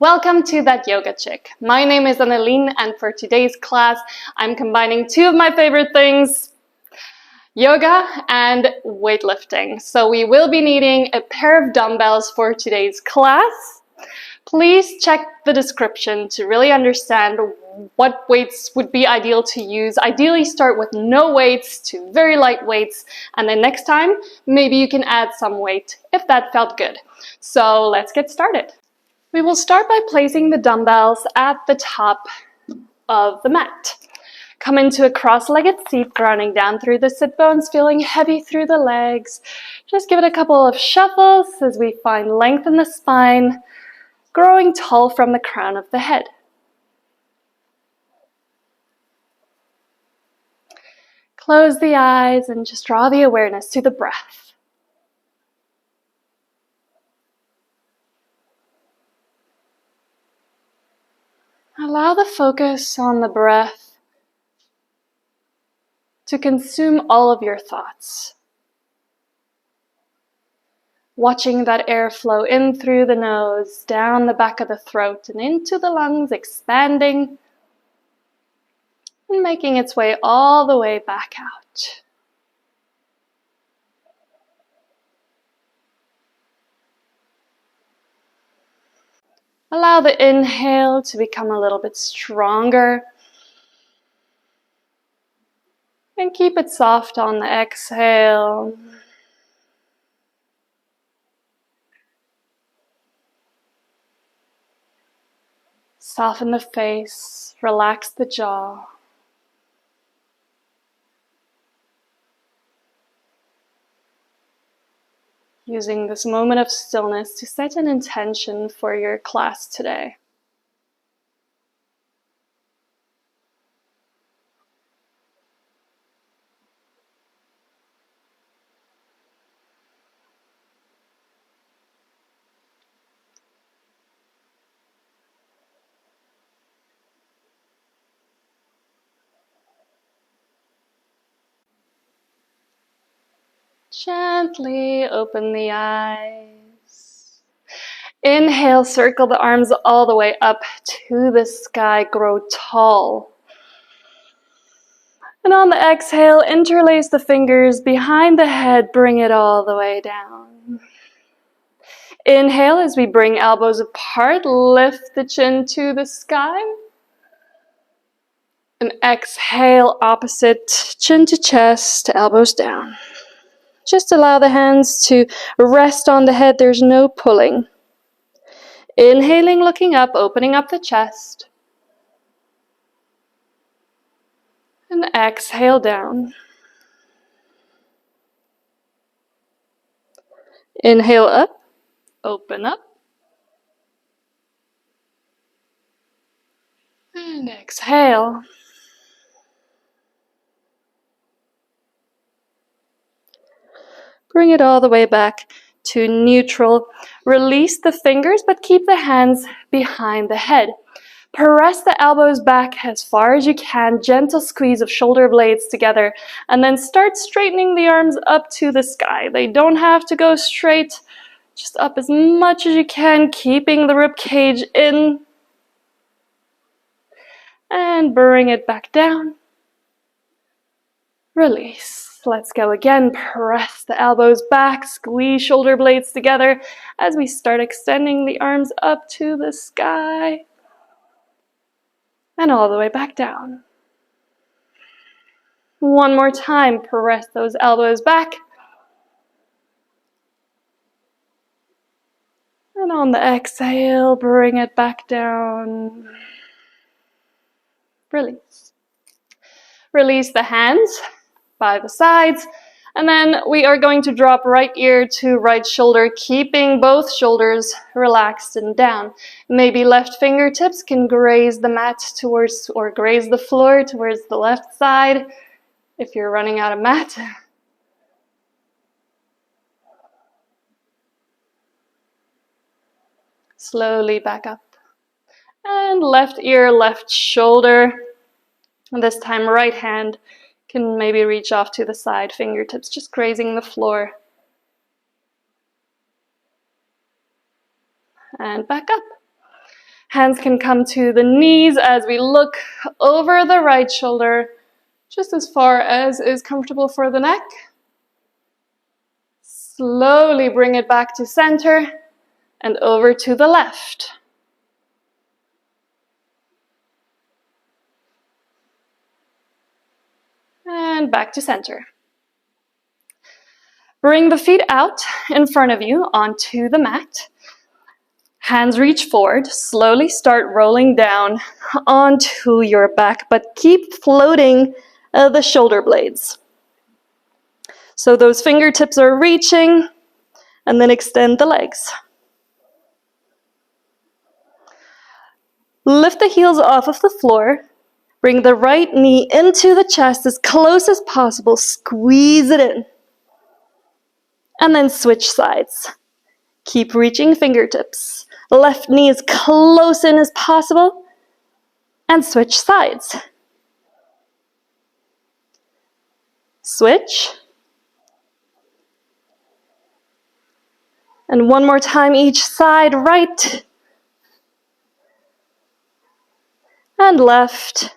Welcome to That Yoga Chick. My name is Annelien, and for today's class, I'm combining two of my favorite things, yoga and weightlifting. So we will be needing a pair of dumbbells for today's class. Please check the description to really understand what weights would be ideal to use. Ideally start with no weights to very light weights, and then next time, maybe you can add some weight if that felt good. So let's get started. We will start by placing the dumbbells at the top of the mat. Come into a cross-legged seat, grounding down through the sit bones, feeling heavy through the legs. Just give it a couple of shuffles as we find length in the spine, growing tall from the crown of the head. Close the eyes and just draw the awareness to the breath. Allow the focus on the breath to consume all of your thoughts. Watching that air flow in through the nose, down the back of the throat, and into the lungs, expanding and making its way all the way back out. Allow the inhale to become a little bit stronger. And keep it soft on the exhale. Soften the face, relax the jaw. Using this moment of stillness to set an intention for your class today. Gently open the eyes. Inhale, circle the arms all the way up to the sky, grow tall. And on the exhale, interlace the fingers behind the head, bring it all the way down. Inhale as we bring elbows apart, lift the chin to the sky. And exhale, opposite, chin to chest, elbows down. Just allow the hands to rest on the head, there's no pulling. Inhaling, looking up, opening up the chest. And exhale down. Inhale up, open up. And exhale. Bring it all the way back to neutral. Release the fingers, but keep the hands behind the head. Press the elbows back as far as you can. Gentle squeeze of shoulder blades together. And then start straightening the arms up to the sky. They don't have to go straight. Just up as much as you can, keeping the rib cage in. And bring it back down. Release. Let's go again. Press the elbows back, squeeze shoulder blades together as we start extending the arms up to the sky and all the way back down. One more time, press those elbows back. And on the exhale, bring it back down. Release. Release the hands by the sides, and then we are going to drop right ear to right shoulder, keeping both shoulders relaxed and down. Maybe left fingertips can graze the mat towards, or graze the floor towards the left side if you're running out of mat. Slowly back up. And left ear, left shoulder. And this time right hand can maybe reach off to the side, fingertips just grazing the floor. And back up. Hands can come to the knees as we look over the right shoulder, just as far as is comfortable for the neck. Slowly bring it back to center and over to the left. And back to center. Bring the feet out in front of you onto the mat. Hands reach forward. Slowly start rolling down onto your back, but keep floating the shoulder blades. So those fingertips are reaching, and then extend the legs. Lift the heels off of the floor. Bring the right knee into the chest as close as possible. Squeeze it in. And then switch sides. Keep reaching fingertips. Left knee as close in as possible. And switch sides. Switch. And one more time each side, right and left.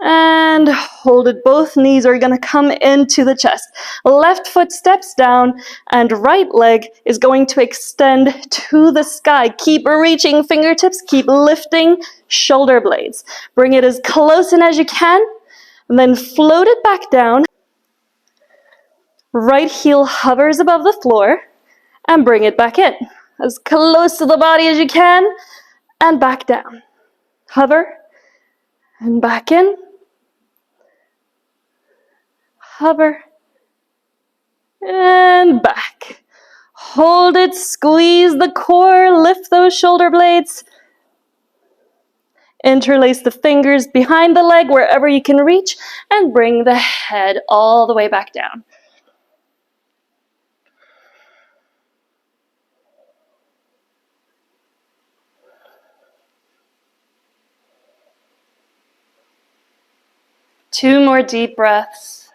And hold it. Both knees are going to come into the chest. Left foot steps down and right leg is going to extend to the sky. Keep reaching fingertips. Keep lifting shoulder blades. Bring it as close in as you can. And then float it back down. Right heel hovers above the floor. And bring it back in. As close to the body as you can. And back down. Hover. And back in. Hover, and back. Hold it, squeeze the core, lift those shoulder blades. Interlace the fingers behind the leg wherever you can reach, and bring the head all the way back down. Two more deep breaths.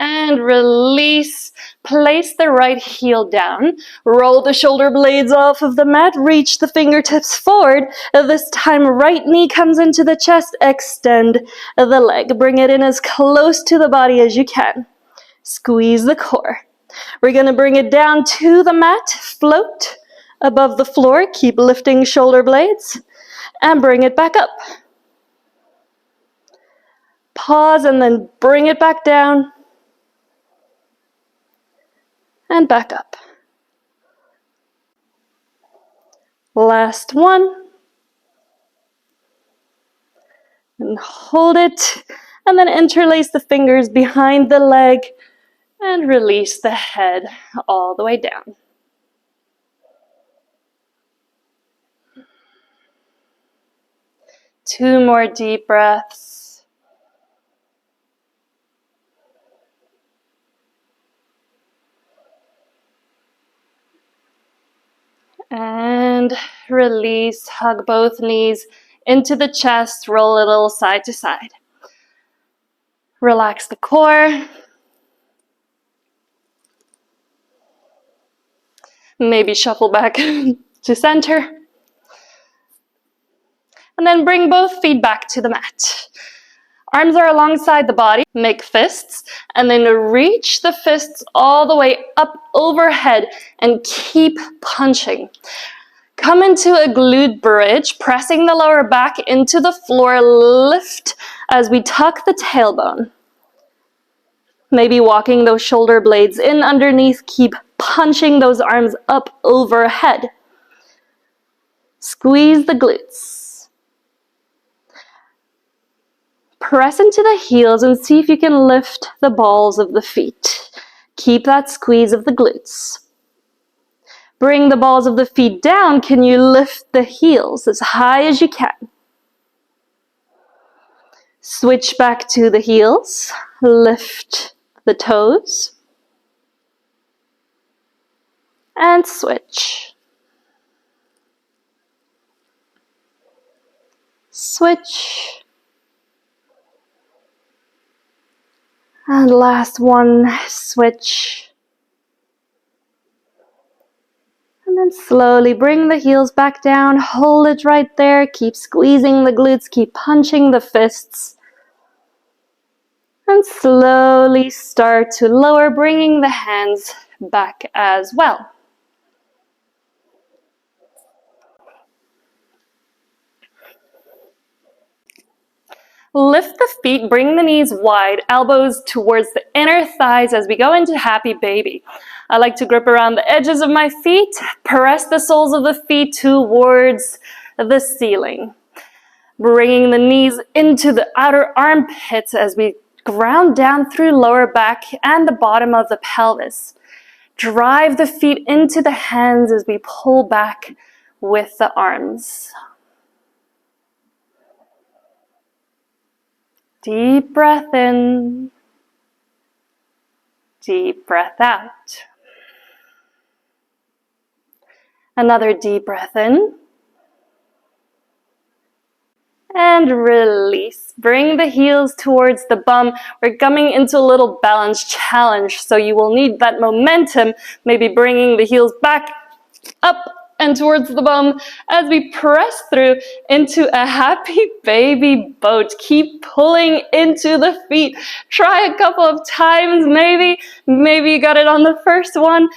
And release. Place the right heel down. Roll the shoulder blades off of the mat. Reach the fingertips forward. This time, right knee comes into the chest. Extend the leg. Bring it in as close to the body as you can. Squeeze the core. We're going to bring it down to the mat. Float above the floor. Keep lifting shoulder blades. And bring it back up. Pause and then bring it back down. And back up. Last one. And hold it. And then interlace the fingers behind the leg. And release the head all the way down. Two more deep breaths. And release, hug both knees into the chest, roll a little side to side. Relax the core. Maybe shuffle back to center. And then bring both feet back to the mat. Arms are alongside the body. Make fists. And then reach the fists all the way up overhead and keep punching. Come into a glute bridge, pressing the lower back into the floor. Lift as we tuck the tailbone. Maybe walking those shoulder blades in underneath. Keep punching those arms up overhead. Squeeze the glutes. Press into the heels and see if you can lift the balls of the feet. Keep that squeeze of the glutes. Bring the balls of the feet down. Can you lift the heels as high as you can? Switch back to the heels. Lift the toes. And switch. Switch. And last one, switch. And then slowly bring the heels back down, hold it right there, keep squeezing the glutes, keep punching the fists. And slowly start to lower, bringing the hands back as well. Lift the feet, bring the knees wide, elbows towards the inner thighs as we go into happy baby. I like to grip around the edges of my feet, press the soles of the feet towards the ceiling. Bringing the knees into the outer armpits as we ground down through lower back and the bottom of the pelvis. Drive the feet into the hands as we pull back with the arms. Deep breath in, deep breath out. Another deep breath in. And release. Bring the heels towards the bum. We're coming into a little balance challenge, so you will need that momentum, maybe bringing the heels back, up, and towards the bum as we press through into a happy baby boat. Keep pulling into the feet. Try a couple of times, maybe you got it on the first one.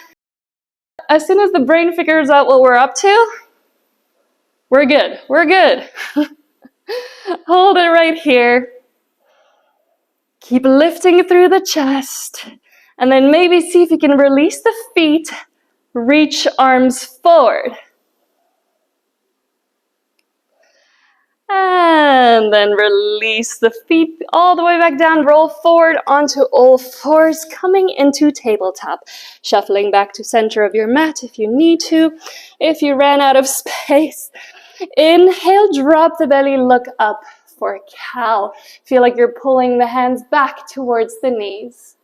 As soon as the brain figures out what we're up to, we're good. Hold it right here. Keep lifting through the chest. And then maybe see if you can release the feet. Reach arms forward. And then release the feet all the way back down. Roll forward onto all fours, coming into tabletop. Shuffling back to center of your mat if you need to. If you ran out of space. Inhale, drop the belly, look up for cow. Feel like you're pulling the hands back towards the knees.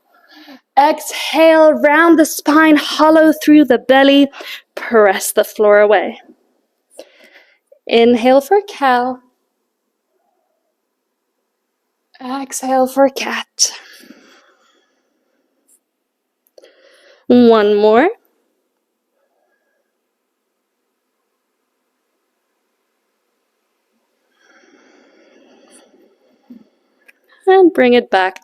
Exhale, round the spine, hollow through the belly. Press the floor away. Inhale for cow. Exhale for cat. One more. And bring it back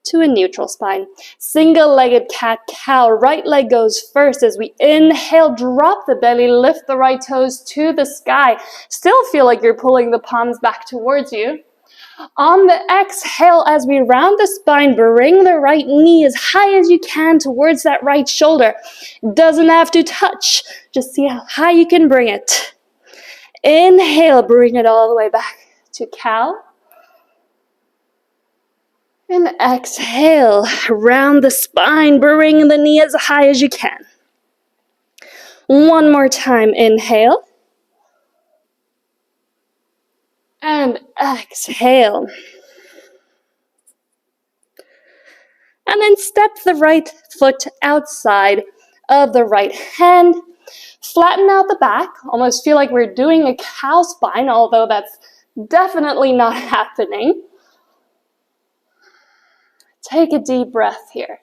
to a neutral spine. Single-legged cat-cow. Right leg goes first as we inhale, drop the belly, lift the right toes to the sky. Still feel like you're pulling the palms back towards you. On the exhale, as we round the spine, bring the right knee as high as you can towards that right shoulder. Doesn't have to touch. Just see how high you can bring it. Inhale, bring it all the way back to cow. And exhale, round the spine, bring the knee as high as you can. One more time, inhale. And exhale. And then step the right foot outside of the right hand. Flatten out the back. Almost feel like we're doing a cow spine, although that's definitely not happening. Take a deep breath here.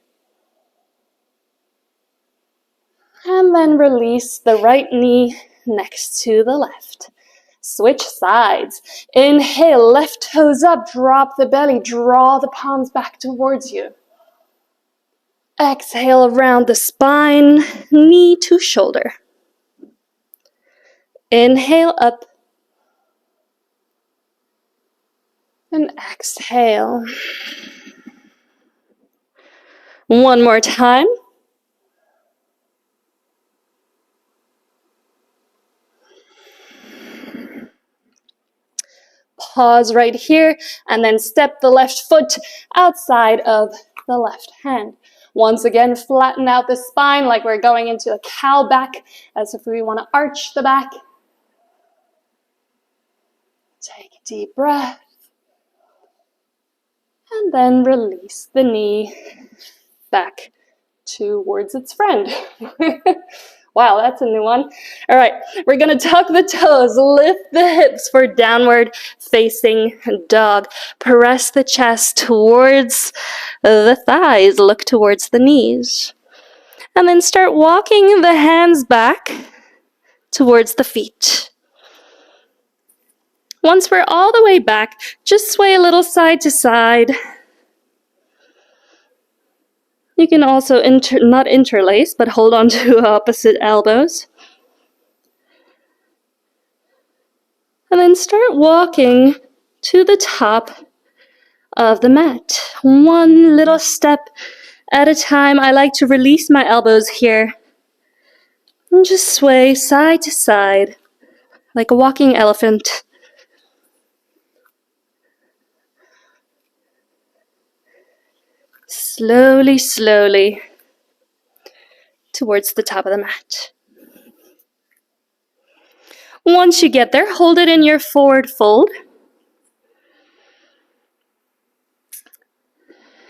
And then release the right knee next to the left. Switch sides. Inhale, left toes up, drop the belly, draw the palms back towards you. Exhale around the spine, knee to shoulder. Inhale up. And exhale. One more time. Pause right here and then step the left foot outside of the left hand. Once again, flatten out the spine like we're going into a cow back, as if we want to arch the back. Take a deep breath. And then release the knee back towards its friend. Wow, that's a new one. All right, we're gonna tuck the toes, lift the hips for downward facing dog. Press the chest towards the thighs, look towards the knees. And then start walking the hands back towards the feet. Once we're all the way back, just sway a little side to side. You can also not interlace, but hold on to opposite elbows. And then start walking to the top of the mat. One little step at a time. I like to release my elbows here. And just sway side to side like a walking elephant. Slowly, slowly towards the top of the mat. Once you get there, hold it in your forward fold.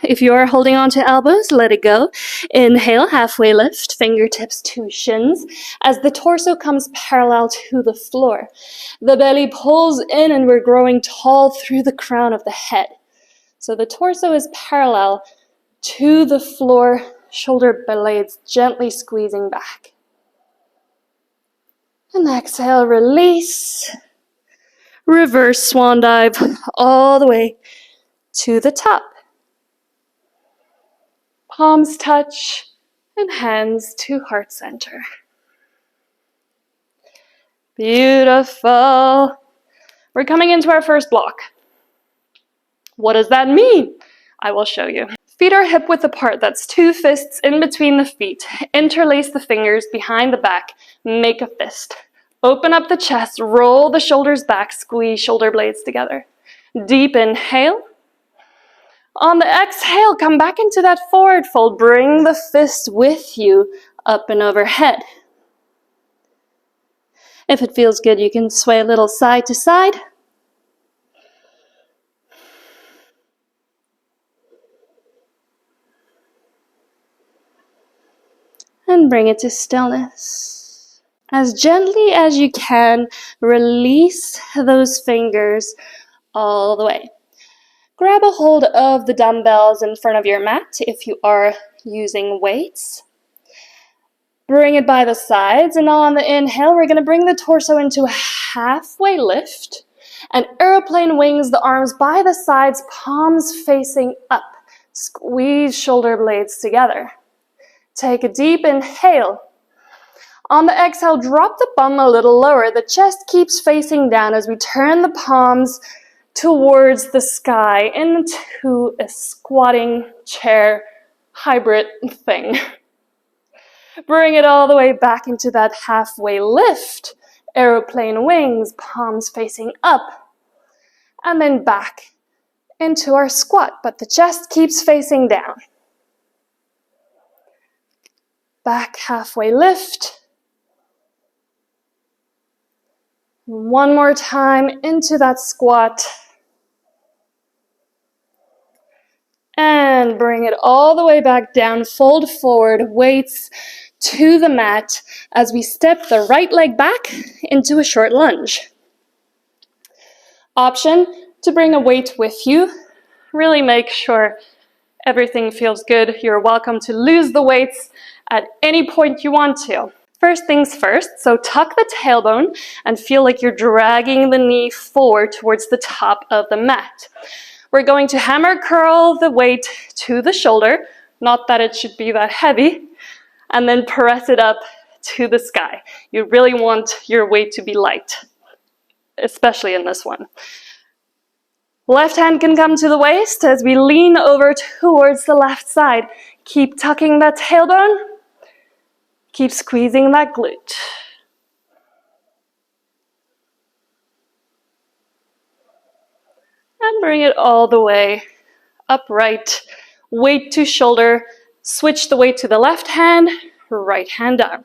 If you are holding on to elbows, let it go. Inhale, halfway lift, fingertips to shins as the torso comes parallel to the floor. The belly pulls in and we're growing tall through the crown of the head. So the torso is parallel to the floor, shoulder blades gently squeezing back. And exhale, release. Reverse swan dive all the way to the top. Palms touch and hands to heart center. Beautiful. We're coming into our first block. What does that mean? I will show you. Feet are hip width apart. That's 2 fists in between the feet. Interlace the fingers behind the back. Make a fist. Open up the chest. Roll the shoulders back. Squeeze shoulder blades together. Deep inhale. On the exhale, come back into that forward fold. Bring the fist with you up and overhead. If it feels good, you can sway a little side to side. And bring it to stillness. As gently as you can, release those fingers all the way. Grab a hold of the dumbbells in front of your mat if you are using weights. Bring it by the sides, and on the inhale, we're going to bring the torso into a halfway lift and airplane wings the arms by the sides, palms facing up. Squeeze shoulder blades together. Take a deep inhale. On the exhale, drop the bum a little lower. The chest keeps facing down as we turn the palms towards the sky into a squatting chair hybrid thing. Bring it all the way back into that halfway lift. Aeroplane wings, palms facing up. And then back into our squat, but the chest keeps facing down. Back halfway lift. One more time into that squat. And bring it all the way back down. Fold forward, weights to the mat as we step the right leg back into a short lunge. Option to bring a weight with you. Really make sure everything feels good. You're welcome to lose the weights at any point you want to. First things first, so tuck the tailbone and feel like you're dragging the knee forward towards the top of the mat. We're going to hammer curl the weight to the shoulder, not that it should be that heavy, and then press it up to the sky. You really want your weight to be light, especially in this one. Left hand can come to the waist as we lean over towards the left side. Keep tucking that tailbone. Keep squeezing that glute. And bring it all the way upright. Weight to shoulder. Switch the weight to the left hand, right hand down.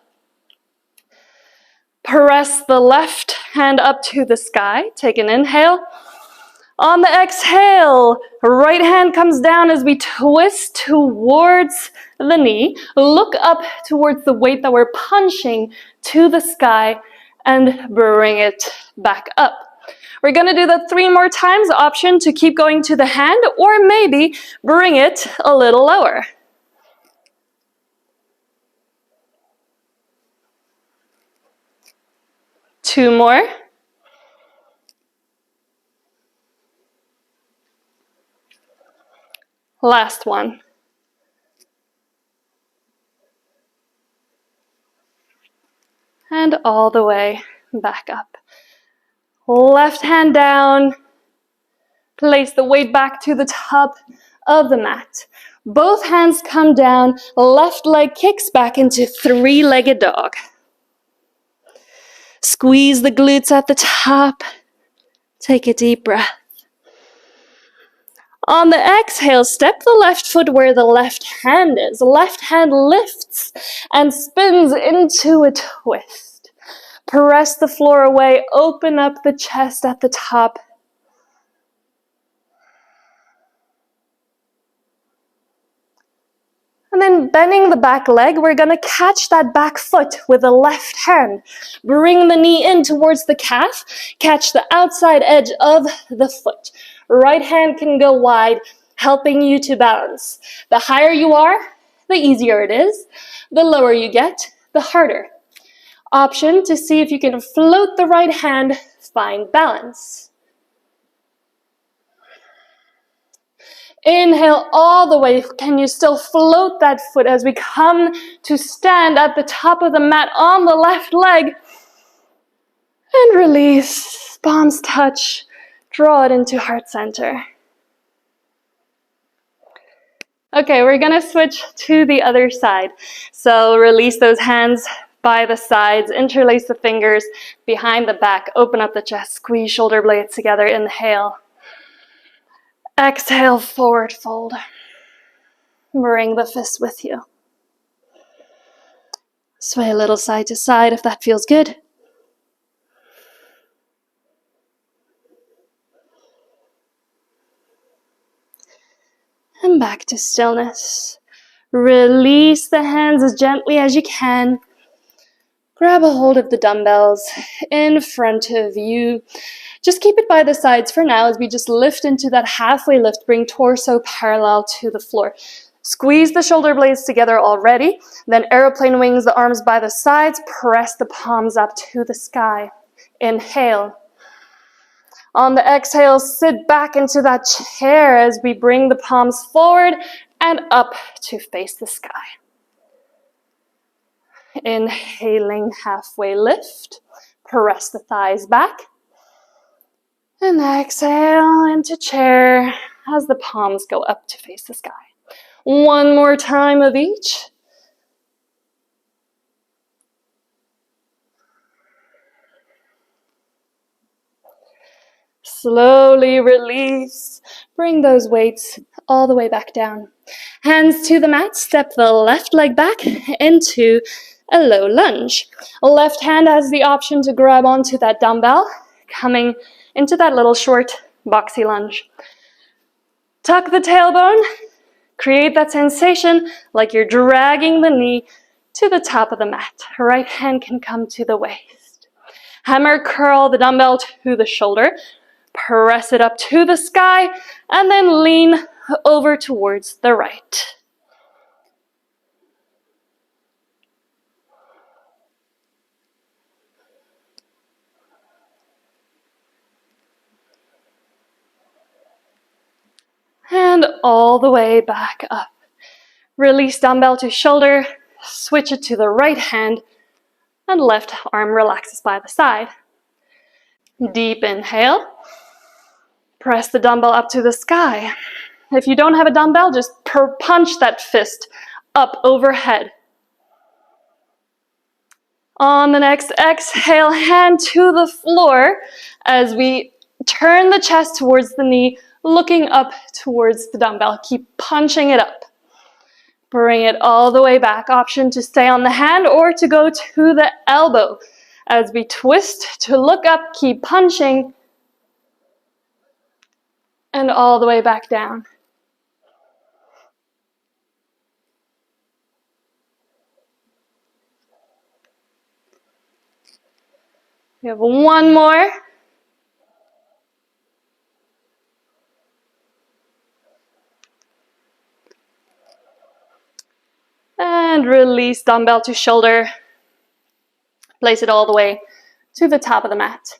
Press the left hand up to the sky. Take an inhale. On the exhale, right hand comes down as we twist towards the knee. Look up towards the weight that we're punching to the sky and bring it back up. We're going to do that 3 more times. Option to keep going to the hand or maybe bring it a little lower. Two more. Last one. And all the way back up. Left hand down. Place the weight back to the top of the mat. Both hands come down. Left leg kicks back into 3-legged dog. Squeeze the glutes at the top. Take a deep breath. On the exhale, step the left foot where the left hand is. Left hand lifts and spins into a twist. Press the floor away, open up the chest at the top. And then bending the back leg, we're going to catch that back foot with the left hand. Bring the knee in towards the calf. Catch the outside edge of the foot. Right hand can go wide, helping you to balance. The higher you are, the easier it is. The lower you get, the harder. Option to see if you can float the right hand, find balance. Inhale all the way. Can you still float that foot as we come to stand at the top of the mat on the left leg? And release. Palms touch. Draw it into heart center. Okay, we're going to switch to the other side. So release those hands by the sides. Interlace the fingers behind the back. Open up the chest. Squeeze shoulder blades together. Inhale. Exhale, forward fold. Bring the fist with you. Sway a little side to side if that feels good. And back to stillness. Release the hands as gently as you can. Grab a hold of the dumbbells in front of you. Just keep it by the sides for now as we just lift into that halfway lift. Bring torso parallel to the floor. Squeeze the shoulder blades together already. Then airplane wings the arms by the sides. Press the palms up to the sky. Inhale. On the exhale, sit back into that chair as we bring the palms forward and up to face the sky. Inhaling, halfway lift. Press the thighs back. And exhale into chair as the palms go up to face the sky. One more time of each. Slowly release. Bring those weights all the way back down. Hands to the mat. Step the left leg back into a low lunge. Left hand has the option to grab onto that dumbbell, coming into that little short boxy lunge. Tuck the tailbone. Create that sensation like you're dragging the knee to the top of the mat. Right hand can come to the waist. Hammer curl the dumbbell to the shoulder. Press it up to the sky and then lean over towards the right. And all the way back up. Release dumbbell to shoulder, switch it to the right hand, and left arm relaxes by the side. Deep inhale. Press the dumbbell up to the sky. If you don't have a dumbbell, just punch that fist up overhead. On the next exhale, hand to the floor as we turn the chest towards the knee, looking up towards the dumbbell. Keep punching it up. Bring it all the way back. Option to stay on the hand or to go to the elbow. As we twist to look up, keep punching. and all the way back down. We have one more. And release dumbbell to shoulder. Place it all the way to the top of the mat.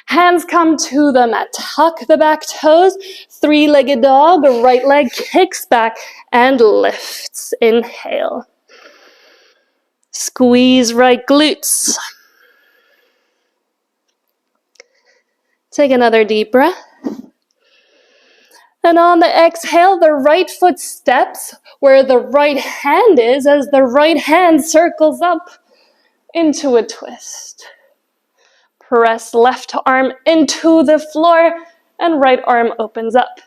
Hands come to the mat. Tuck the back toes. Three-legged dog. Right leg kicks back and lifts. Inhale. Squeeze right glutes. Take another deep breath. And on the exhale, the right foot steps where the right hand is as the right hand circles up into a twist. Press left arm into the floor and right arm opens up.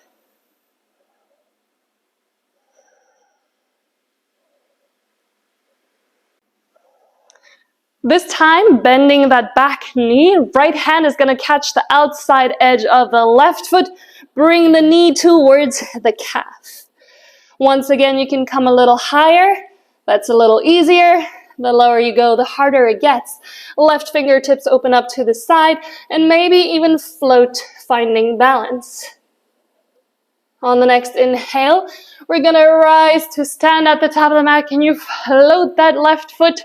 This time, bending that back knee, right hand is going to catch the outside edge of the left foot. Bring the knee towards the calf. Once again, you can come a little higher. That's a little easier. The lower you go, the harder it gets. Left fingertips open up to the side and maybe even float, finding balance. On the next inhale, we're going to rise to stand at the top of the mat. Can you float that left foot?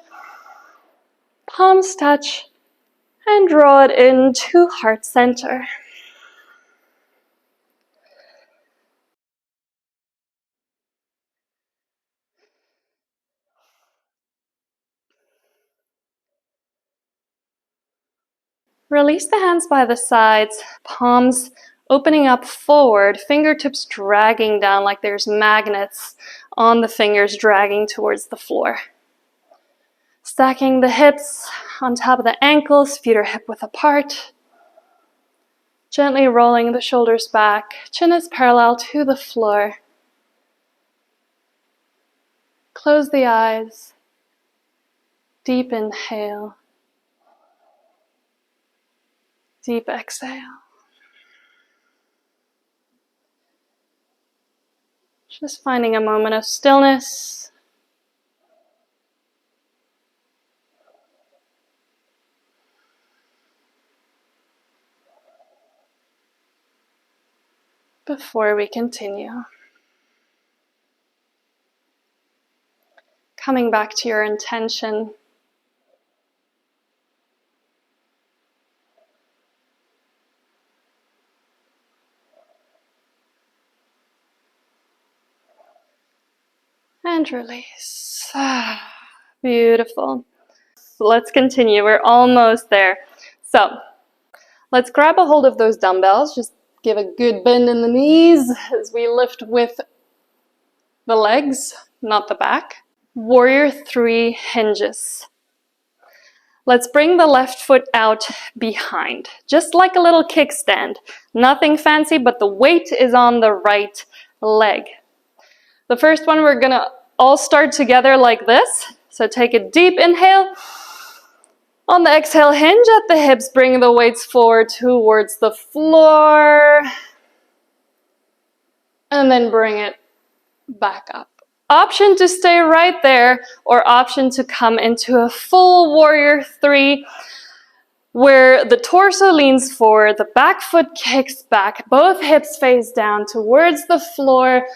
Palms touch and draw it into heart center. Release the hands by the sides, palms opening up forward, fingertips dragging down like there's magnets on the fingers dragging towards the floor. Stacking the hips on top of the ankles, feet are hip-width apart. Gently rolling the shoulders back, chin is parallel to the floor. Close the eyes. Deep inhale. Deep exhale. Just finding a moment of stillness. Before we continue. Coming back to your intention. And release. Beautiful. So let's continue. We're almost there. So let's grab a hold of those dumbbells. Just give a good bend in the knees as we lift with the legs, not the back. Warrior 3 hinges. Let's bring the left foot out behind, just like a little kickstand. Nothing fancy, but the weight is on the right leg. The first one, we're gonna all start together like this. So take a deep inhale. On the exhale, hinge at the hips, bring the weights forward towards the floor. And then bring it back up. Option to stay right there, or option to come into a full warrior 3, where the torso leans forward, the back foot kicks back, both hips face down towards the floor.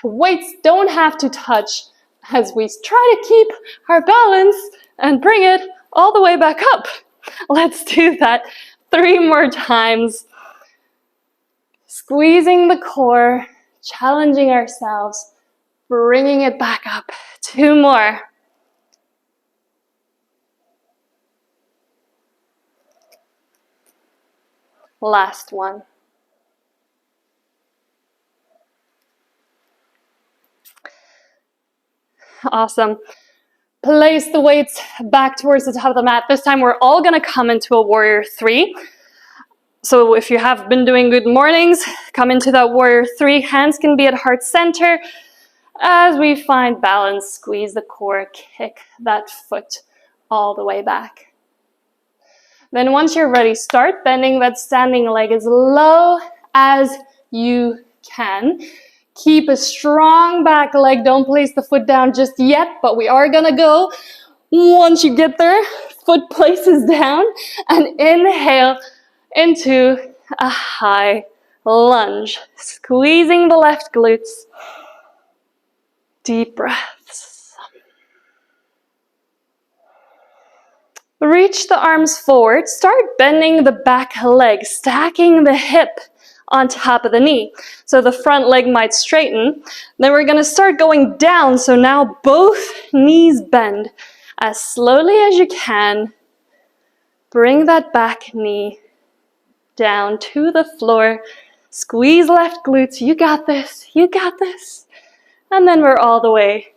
Weights don't have to touch as we try to keep our balance and bring it all the way back up. Let's do that 3 more times. Squeezing the core, challenging ourselves, bringing it back up. 2 more. Last one. Awesome. Place the weights back towards the top of the mat. This time we're all going to come into a warrior 3. So if you have been doing good mornings, come into that warrior 3. Hands can be at heart center. As we find balance, squeeze the core, kick that foot all the way back. Then once you're ready, start bending that standing leg as low as you can. Keep a strong back leg. Don't place the foot down just yet, but we are gonna go. Once you get there, foot places down, and inhale into a high lunge. Squeezing the left glutes. Deep breaths. Reach the arms forward. Start bending the back leg, stacking the hip on top of the knee. So the front leg might straighten. Then we're going to start going down. So now both knees bend as slowly as you can. Bring that back knee down to the floor. Squeeze left glutes. You got this. You got this. And then we're all the way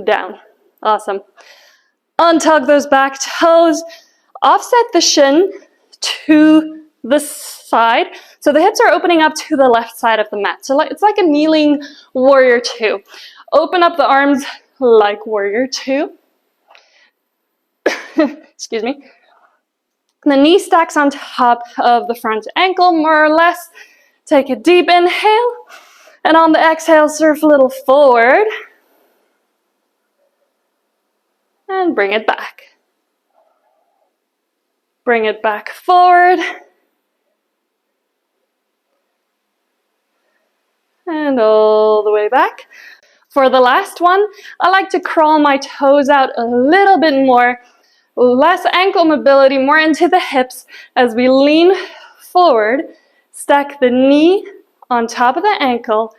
down. Awesome. Untug those back toes. Offset the shin to the side. So the hips are opening up to the left side of the mat. So it's like a kneeling warrior two. Open up the arms like warrior two. Excuse me. The knee stacks on top of the front ankle, more or less. Take a deep inhale. And on the exhale, surf a little forward. And bring it back. Bring it back forward. And all the way back. For the last one, I like to crawl my toes out a little bit more. Less ankle mobility, more into the hips as we lean forward. Stack the knee on top of the ankle.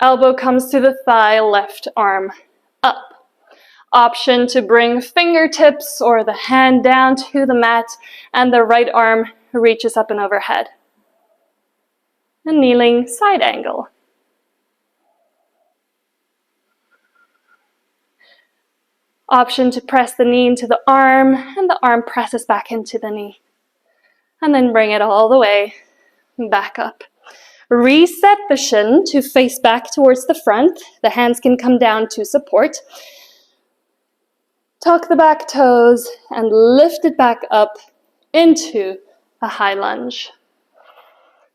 Elbow comes to the thigh, left arm up. Option to bring fingertips or the hand down to the mat and the right arm reaches up and overhead. A kneeling side angle. Option to press the knee into the arm and the arm presses back into the knee. And then bring it all the way back up. Reset the shin to face back towards the front. The hands can come down to support. Tuck the back toes and lift it back up into a high lunge.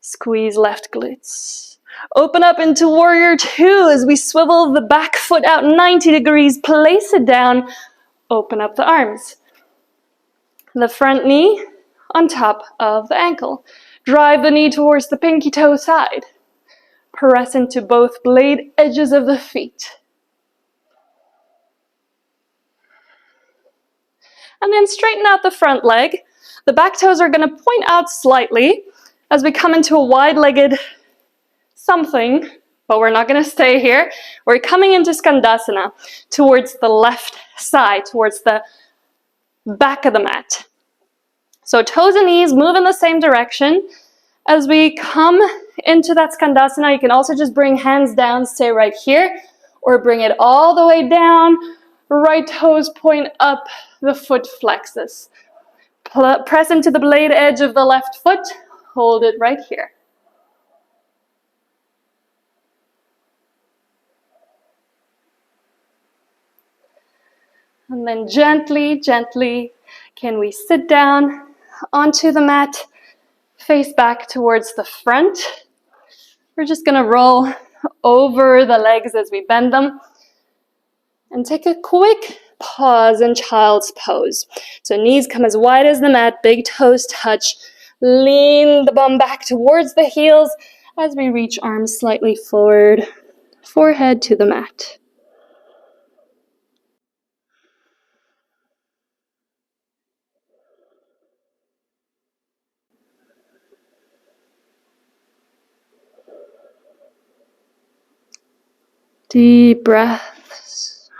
Squeeze left glutes. Open up into warrior two as we swivel the back foot out 90 degrees. Place it down. Open up the arms. The front knee on top of the ankle. Drive the knee towards the pinky toe side. Press into both blade edges of the feet. And then straighten out the front leg. The back toes are going to point out slightly as we come into a wide-legged something, but we're not going to stay here. We're coming into Skandasana towards the left side, towards the back of the mat. So toes and knees move in the same direction. As we come into that Skandasana, you can also just bring hands down, stay right here, or bring it all the way down. Right toes point up, the foot flexes. Press into the blade edge of the left foot. Hold it right here. And then gently, gently, can we sit down onto the mat, face back towards the front. We're just going to roll over the legs as we bend them. And take a quick pause in child's pose. So knees come as wide as the mat, big toes touch. Lean the bum back towards the heels as we reach arms slightly forward, forehead to the mat. Deep breaths.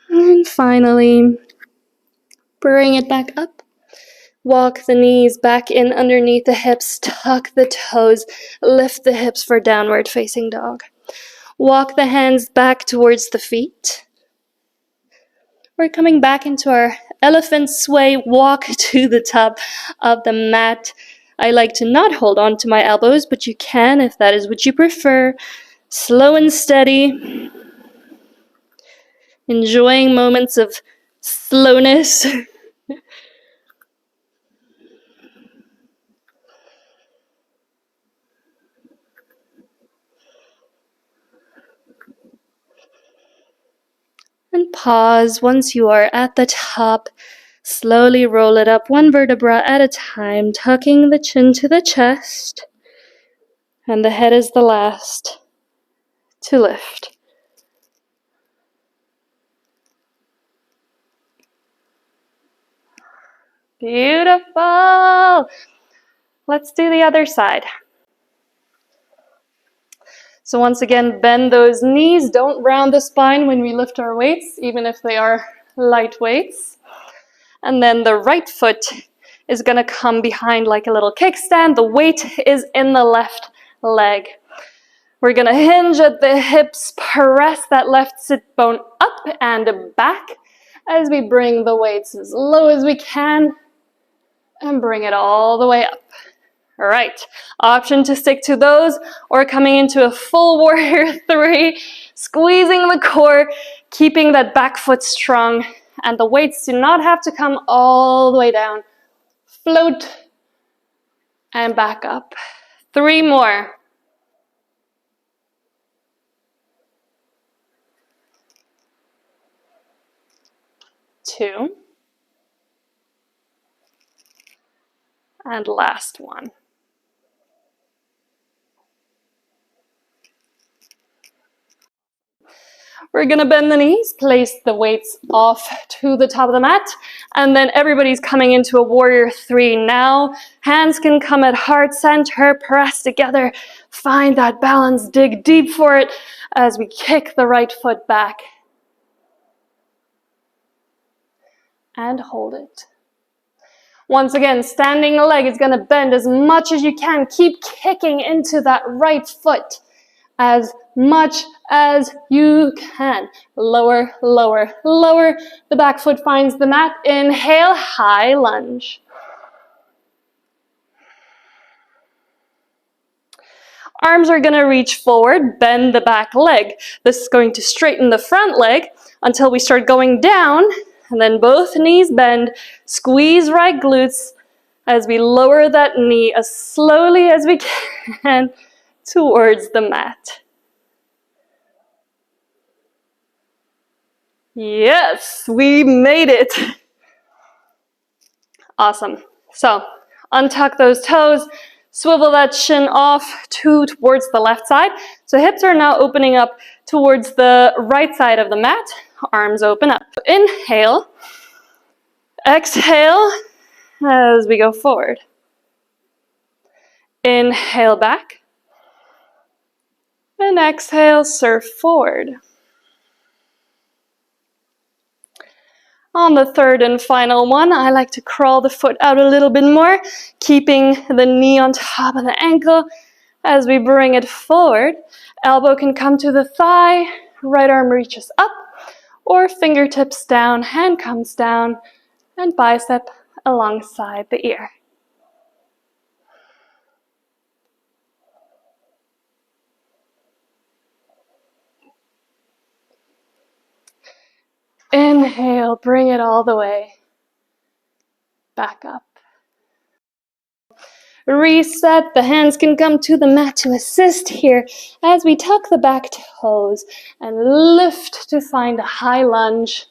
And finally, bring it back up. Walk the knees back in underneath the hips. Tuck the toes. Lift the hips for downward facing dog. Walk the hands back towards the feet. We're coming back into our elephant sway. Walk to the top of the mat. I like to not hold on to my elbows, but you can if that is what you prefer. Slow and steady. Enjoying moments of slowness. And pause once you are at the top. Slowly roll it up one vertebra at a time, tucking the chin to the chest. And the head is the last to lift. Beautiful. Let's do the other side. So once again, bend those knees. Don't round the spine when we lift our weights, even if they are light weights. And then the right foot is going to come behind like a little kickstand. The weight is in the left leg. We're going to hinge at the hips, press that left sit bone up and back as we bring the weights as low as we can and bring it all the way up. All right, option to stick to those or coming into a full warrior three, squeezing the core, keeping that back foot strong, and the weights do not have to come all the way down. Float and back up. 3 more. 2. And last one. We're gonna bend the knees, place the weights off to the top of the mat, and then everybody's coming into a warrior three now. Hands can come at heart center, press together, find that balance, dig deep for it as we kick the right foot back. And hold it. Once again, standing leg is gonna bend as much as you can. Keep kicking into that right foot as much as you can. Lower, lower, lower. The back foot finds the mat. Inhale, high lunge. Arms are going to reach forward, bend the back leg. This is going to straighten the front leg until we start going down, and then both knees bend. Squeeze right glutes as we lower that knee as slowly as we can towards the mat. Yes, we made it. Awesome. So, untuck those toes, swivel that chin off towards the left side. So hips are now opening up towards the right side of the mat. Arms open up. Inhale. Exhale as we go forward. Inhale back. And exhale, surf forward. On the third and final one, I like to crawl the foot out a little bit more, keeping the knee on top of the ankle as we bring it forward. Elbow can come to the thigh, right arm reaches up, or fingertips down, hand comes down, and bicep alongside the ear. Inhale, bring it all the way back up. Reset, the hands can come to the mat to assist here as we tuck the back toes and lift to find a high lunge.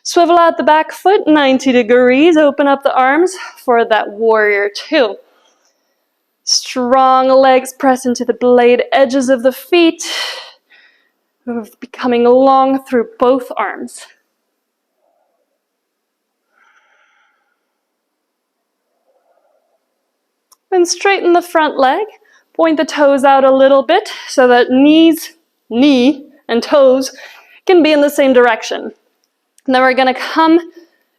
Swivel out the back foot 90 degrees, open up the arms for that warrior two. Strong legs press into the blade edges of the feet, becoming long through both arms. Then straighten the front leg, point the toes out a little bit so that knee and toes can be in the same direction. And then we're going to come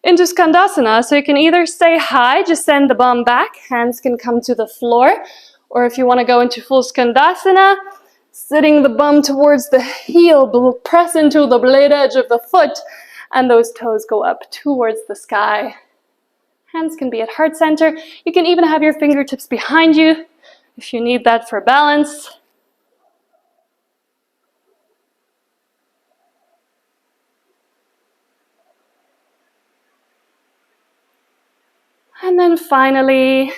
into Skandasana, so you can either stay high, just send the bum back, hands can come to the floor, or if you want to go into full Skandasana, sitting the bum towards the heel, press into the blade edge of the foot, and those toes go up towards the sky. Hands can be at heart center. You can even have your fingertips behind you if you need that for balance. And then finally,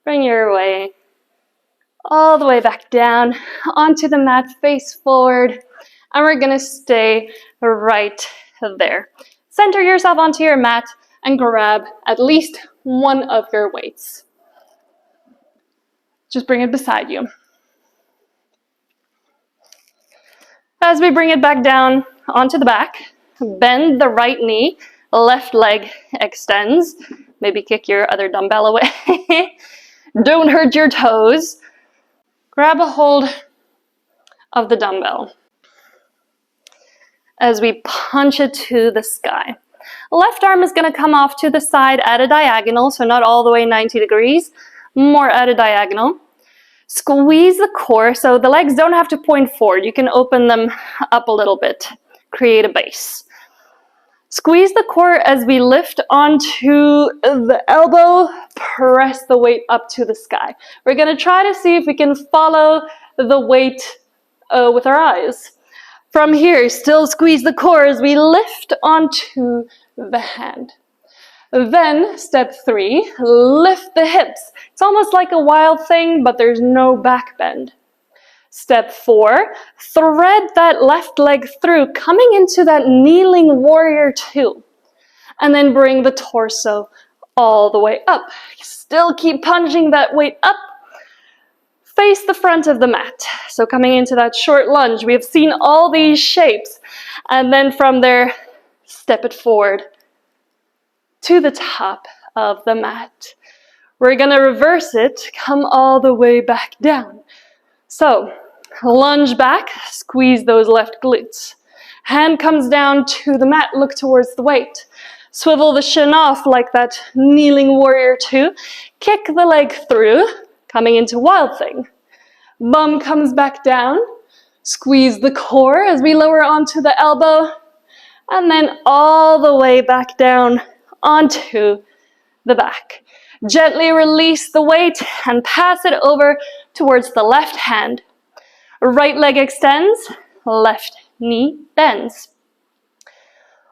bring your way all the way back down onto the mat, face forward, and we're gonna stay right there. Center yourself onto your mat and grab at least one of your weights. Just bring it beside you. As we bring it back down onto the back, bend the right knee, left leg extends. Maybe kick your other dumbbell away. Don't hurt your toes. Grab a hold of the dumbbell as we punch it to the sky. Left arm is going to come off to the side at a diagonal, so not all the way 90 degrees, more at a diagonal. Squeeze the core, so the legs don't have to point forward. You can open them up a little bit, create a base. Squeeze the core as we lift onto the elbow, press the weight up to the sky. We're going to try to see if we can follow the weight with our eyes. From here, still squeeze the core as we lift onto the hand. Then, step 3, lift the hips. It's almost like a wild thing, but there's no back bend. Step 4, thread that left leg through, coming into that kneeling warrior 2. And then bring the torso all the way up. Still keep punching that weight up. Face the front of the mat. So coming into that short lunge, we have seen all these shapes. And then from there, step it forward to the top of the mat. We're going to reverse it, come all the way back down. So, lunge back, squeeze those left glutes. Hand comes down to the mat, look towards the weight. Swivel the shin off like that kneeling warrior 2. Kick the leg through, coming into wild thing. Bum comes back down. Squeeze the core as we lower onto the elbow. And then all the way back down onto the back. Gently release the weight and pass it over towards the left hand. Right leg extends, left knee bends.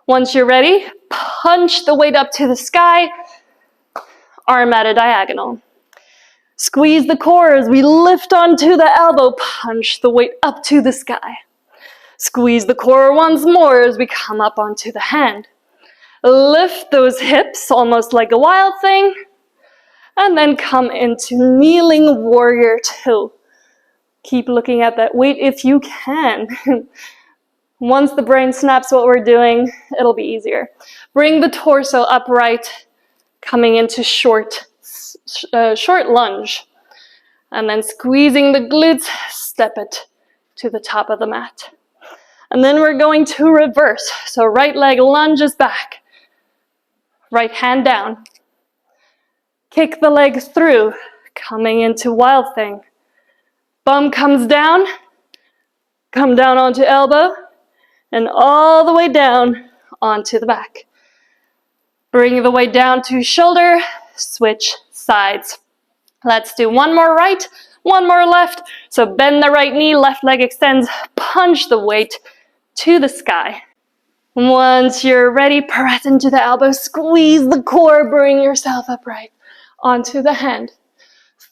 Once you're ready, punch the weight up to the sky, arm at a diagonal. Squeeze the core as we lift onto the elbow, punch the weight up to the sky. Squeeze the core once more as we come up onto the hand. Lift those hips almost like a wild thing, and then come into kneeling warrior 2. Keep looking at that weight if you can. Once the brain snaps what we're doing, it'll be easier. Bring the torso upright, coming into short lunge. And then squeezing the glutes, step it to the top of the mat. And then we're going to reverse. So right leg lunges back. Right hand down. Kick the leg through, coming into wild thing. Bum comes down. Come down onto elbow. And all the way down onto the back. Bring the weight down to shoulder. Switch sides. Let's do one more right, one more left. So bend the right knee, left leg extends. Punch the weight to the sky. Once you're ready, press into the elbow, squeeze the core, bring yourself upright onto the hand.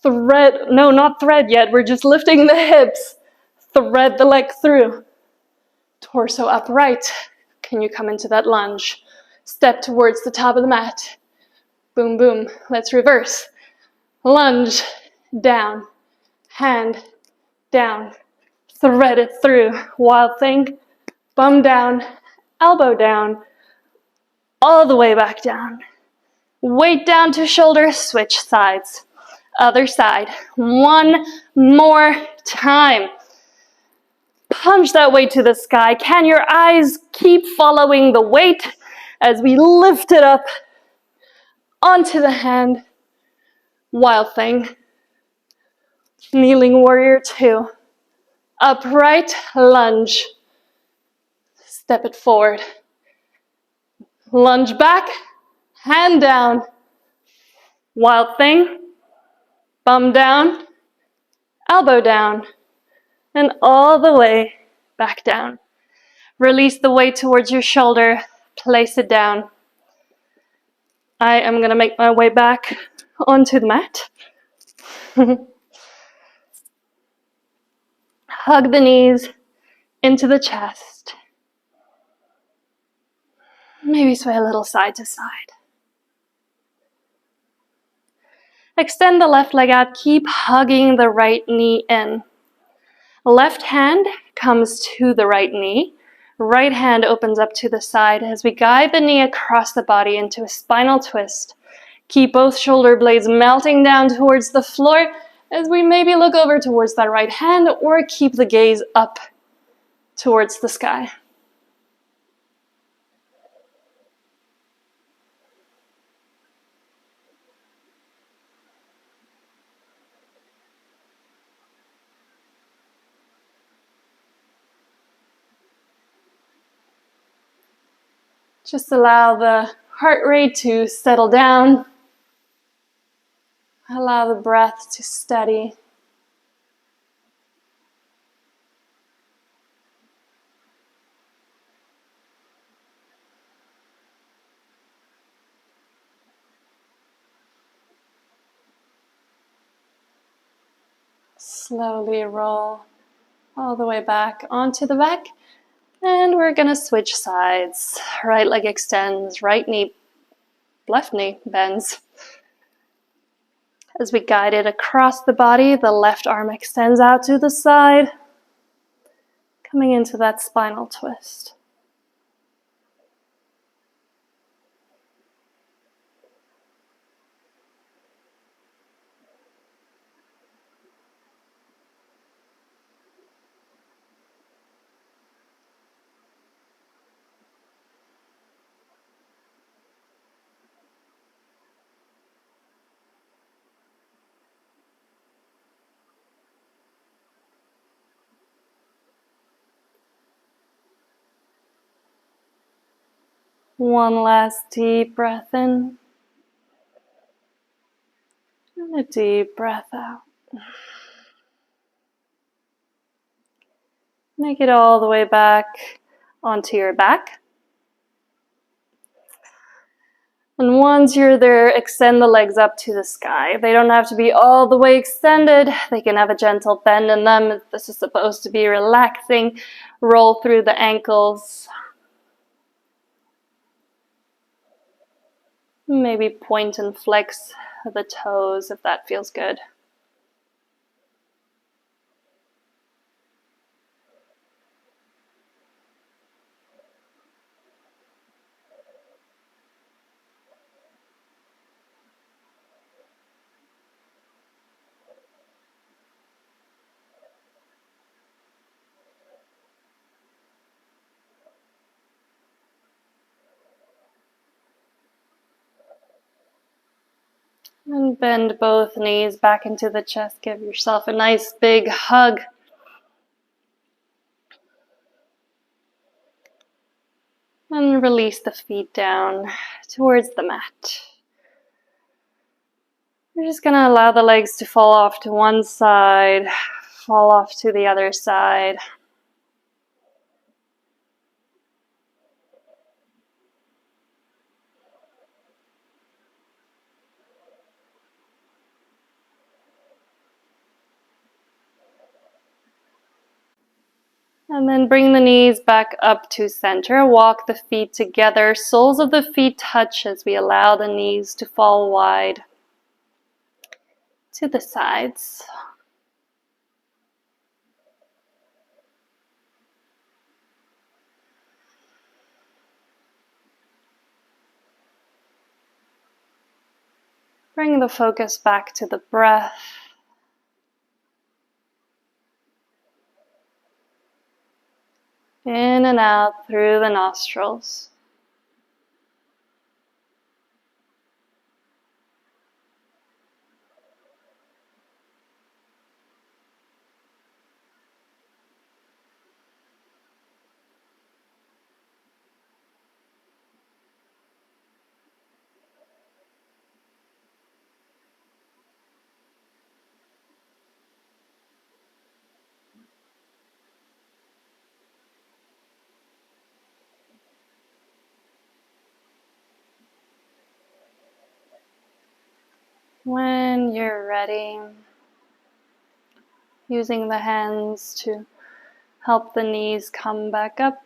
Thread, no, not thread yet, we're just lifting the hips. Thread the leg through. Torso upright. Can you come into that lunge? Step towards the top of the mat. Boom, boom. Let's reverse. Lunge, down, hand, down. Thread it through. Wild thing. Bum down, elbow down, all the way back down. Weight down to shoulder, switch sides. Other side. One more time. Punch that weight to the sky. Can your eyes keep following the weight as we lift it up onto the hand? Wild thing. Kneeling warrior 2. Upright lunge. Step it forward. Lunge back, hand down. Wild thing. Bum down, elbow down, and all the way back down. Release the weight towards your shoulder. Place it down. I am going to make my way back onto the mat. hug the knees into the chest. Maybe sway a little side to side. Extend the left leg out. Keep hugging the right knee in. Left hand comes to the right knee. Right hand opens up to the side as we guide the knee across the body into a spinal twist. Keep both shoulder blades melting down towards the floor as we maybe look over towards that right hand or keep the gaze up towards the sky. Just allow the heart rate to settle down. Allow the breath to steady. Slowly roll all the way back onto the back. And we're going to switch sides. Right leg extends, right knee, left knee bends. As we guide it across the body, the left arm extends out to the side, coming into that spinal twist. One last deep breath in, and a deep breath out. Make it all the way back onto your back. And once you're there, extend the legs up to the sky. They don't have to be all the way extended. They can have a gentle bend in them. This is supposed to be relaxing. Roll through the ankles. Maybe point and flex the toes if that feels good. And bend both knees back into the chest. Give yourself a nice big hug. And release the feet down towards the mat. We're just going to allow the legs to fall off to one side, fall off to the other side. And then bring the knees back up to center. Walk the feet together. Soles of the feet touch as we allow the knees to fall wide to the sides. Bring the focus back to the breath. In and out through the nostrils. When you're ready, using the hands to Help the knees come back up,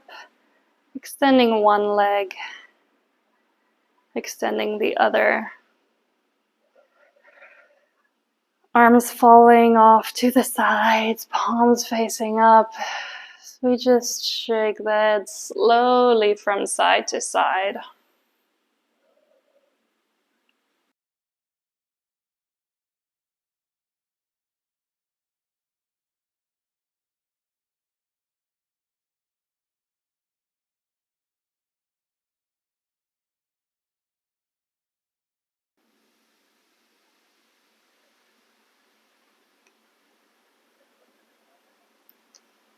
extending one leg, extending the other. Arms falling off to the sides, palms facing up. We just shake the head slowly from side to side.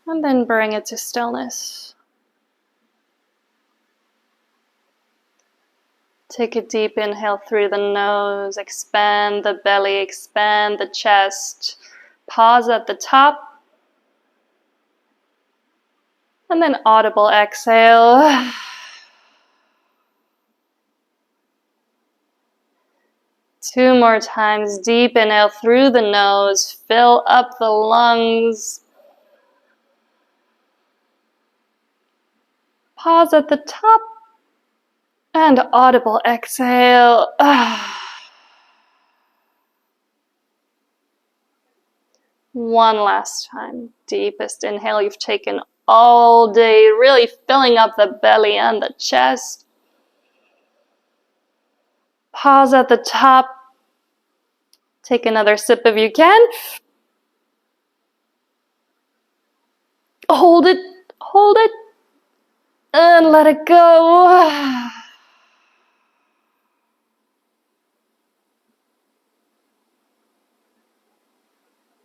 And then bring it to stillness. Take a deep inhale through the nose, expand the belly, expand the chest. Pause at the top. And then audible exhale. Two more times. Deep inhale through the nose. Fill up the lungs. Pause at the top. And audible exhale. One last time. Deepest inhale you've taken all day, really filling up the belly and the chest. Pause at the top. Take another sip if you can. Hold it, and let it go.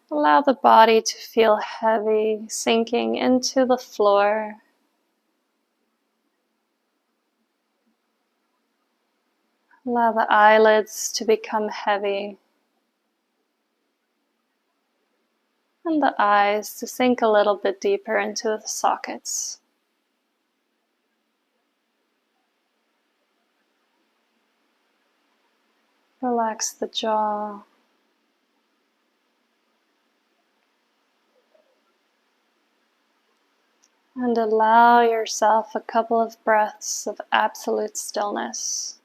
Allow the body to feel heavy, sinking into the floor. Allow the eyelids to become heavy. And the eyes to sink a little bit deeper into the sockets. Relax the jaw. And allow yourself a couple of breaths of absolute stillness.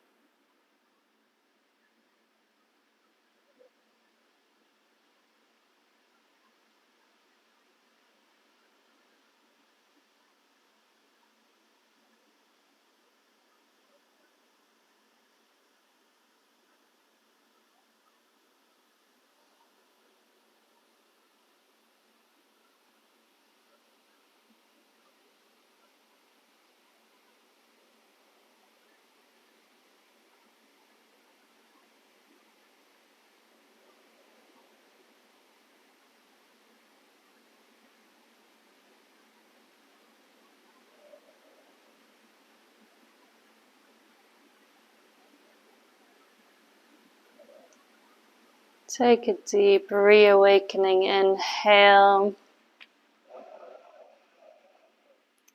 Take a deep reawakening inhale.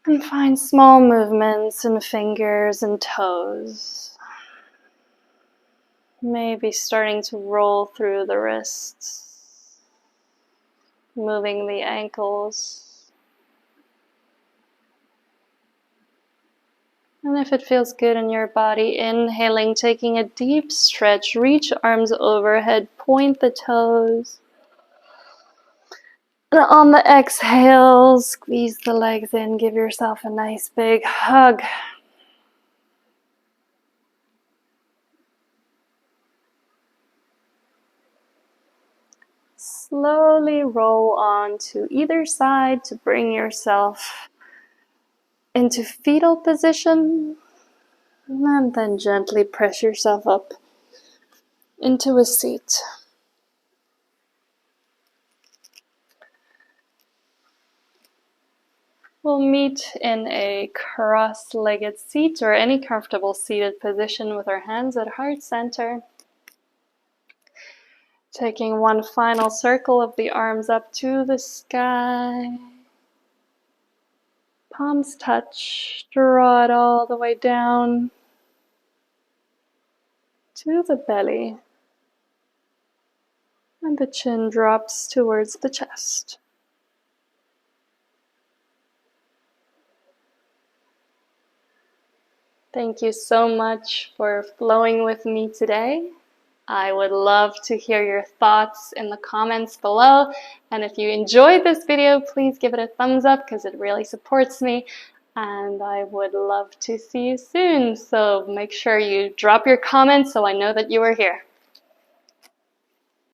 And find small movements in fingers and toes. Maybe starting to roll through the wrists. Moving the ankles. And if it feels good in your body, inhaling, taking a deep stretch, reach arms overhead, point the toes. And on the exhale, squeeze the legs in, give yourself a nice big hug. Slowly roll on to either side to bring yourself into fetal position, and then gently press yourself up into a seat. We'll meet in a cross-legged seat or any comfortable seated position with our hands at heart center. Taking one final circle of the arms up to the sky. Palms touch, draw it all the way down to the belly. And the chin drops towards the chest. Thank you so much for flowing with me today. I would love to hear your thoughts in the comments below. And if you enjoyed this video, please give it a thumbs up because it really supports me. And I would love to see you soon. So make sure you drop your comments so I know that you are here.